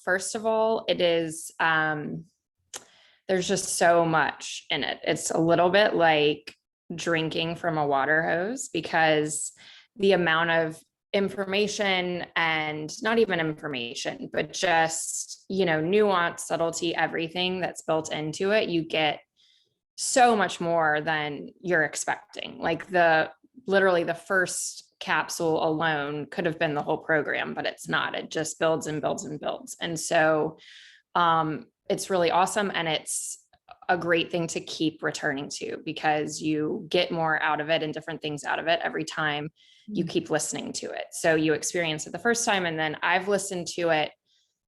First of all, it is, there's just so much in it. It's a little bit like drinking from a water hose because the amount of information, and not even information, but just, nuance, subtlety, everything that's built into it, you get so much more than you're expecting. Like literally the first capsule alone could have been the whole program, but it's not. It just builds and builds and builds. And so it's really awesome. And it's a great thing to keep returning to because you get more out of it and different things out of it every time you keep listening to it. So you experience it the first time, and then I've listened to it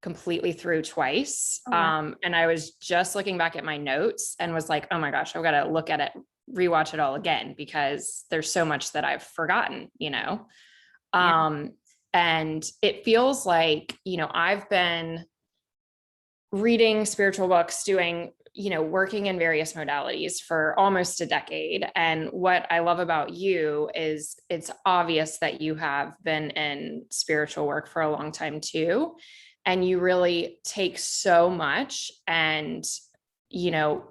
completely through twice. Oh, wow. And I was just looking back at my notes and was like, oh my gosh, I've got to look at it, rewatch it all again, because there's so much that I've forgotten, Yeah. and it feels like, I've been reading spiritual books, doing, working in various modalities for almost a decade. And what I love about you is it's obvious that you have been in spiritual work for a long time too. And you really take so much and,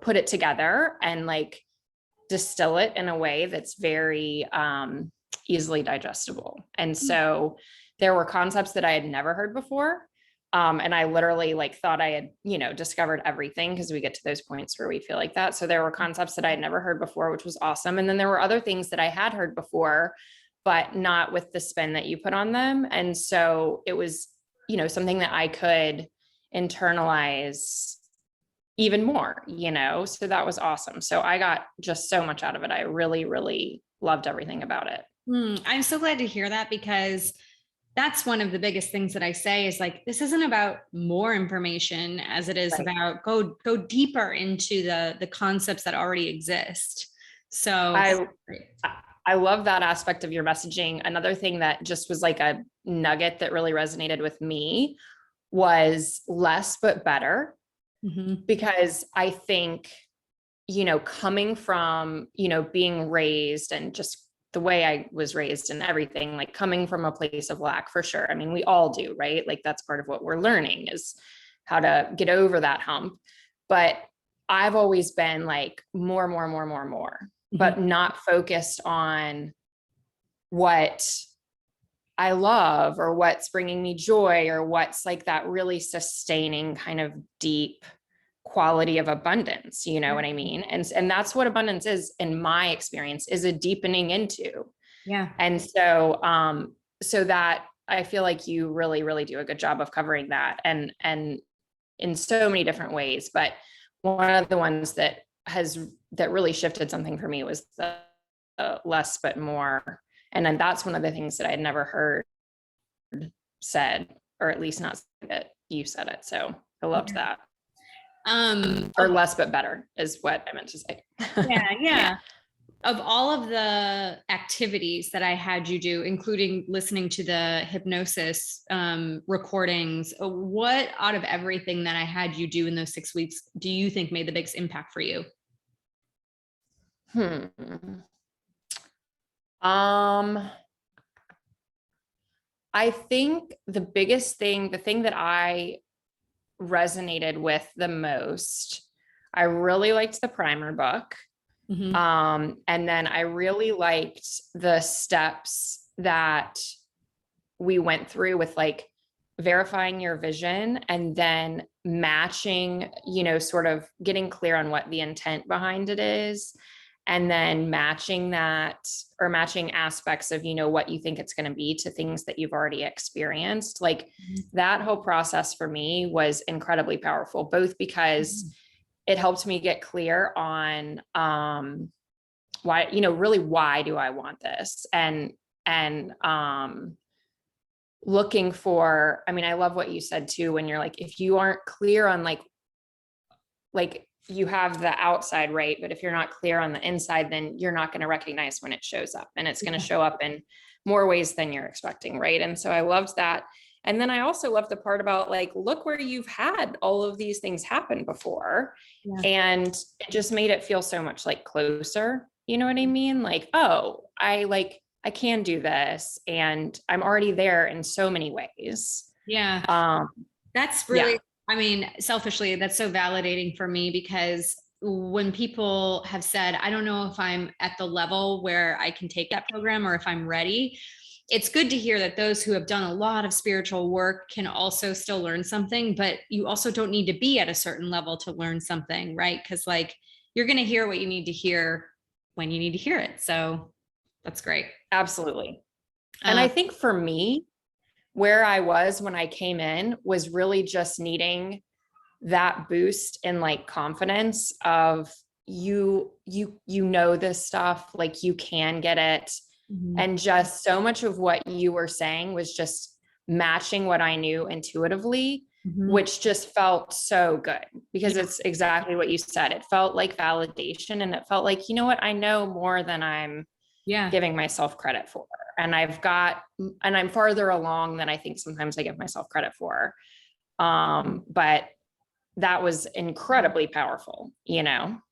put it together and like distill it in a way that's very easily digestible. And so there were concepts that I had never heard before. And I literally like thought I had, discovered everything, because we get to those points where we feel like that. So there were concepts that I had never heard before, which was awesome. And then there were other things that I had heard before, but not with the spin that you put on them. And so it was, something that I could internalize even more, so that was awesome. So I got just so much out of it. I really, really loved everything about it. I'm so glad to hear that, because that's one of the biggest things that I say is like, this isn't about more information as it is about go deeper into the concepts that already exist. So I love that aspect of your messaging. Another thing that just was like a nugget that really resonated with me was less but better. Because I think, coming from, being raised and just the way I was raised and everything, like coming from a place of lack for sure. I mean, we all do, right? Like that's part of what we're learning is how to get over that hump. But I've always been like more, but not focused on what I love or what's bringing me joy or what's like that really sustaining kind of deep quality of abundance, you know what I mean? And that's what abundance is, in my experience, is a deepening into. Yeah. And so, so that I feel like you really, really do a good job of covering that and in so many different ways. But one of the ones that really shifted something for me was the less but more. And then that's one of the things that I had never heard said, or at least not that you said it. So I loved that. Or less but better is what I meant to say. Yeah. Of all of the activities that I had you do, including listening to the hypnosis recordings, what out of everything that I had you do in those 6 weeks do you think made the biggest impact for you? I think the biggest thing, the thing that I resonated with the most, I really liked the primer book. And then I really liked the steps that we went through with like verifying your vision and then matching, sort of getting clear on what the intent behind it is. And then matching that, or matching aspects of, what you think it's going to be to things that you've already experienced. Like that whole process for me was incredibly powerful, both because it helped me get clear on why, really, why do I want this? And looking for, I mean, I love what you said too, when you're like, if you aren't clear on like you have the outside, right? But if you're not clear on the inside, then you're not going to recognize when it shows up, and it's going to show up in more ways than you're expecting. Right. And so I loved that. And then I also loved the part about like, look where you've had all of these things happen before. And it just made it feel so much like closer. You know what I mean? Like, oh, I can do this, and I'm already there in so many ways. Yeah. That's Yeah, really, I mean, selfishly, that's so validating for me because when people have said, I don't know if I'm at the level where I can take that program or if I'm ready, it's good to hear that those who have done a lot of spiritual work can also still learn something, but you also don't need to be at a certain level to learn something, right? Because like you're going to hear what you need to hear when you need to hear it. So that's great. absolutely. And Um, I think for me, where I was when I came in was really just needing that boost in like confidence of you know this stuff, like you can get it. mhm. And just so much of what you were saying was just matching what I knew intuitively, Mhm. which just felt so good because Yeah. it's exactly what you said. It felt like validation and it felt like, you know what, I know more than I'm Yeah. giving myself credit for. And I'm farther along than I think sometimes I give myself credit for. But that was incredibly powerful, you know?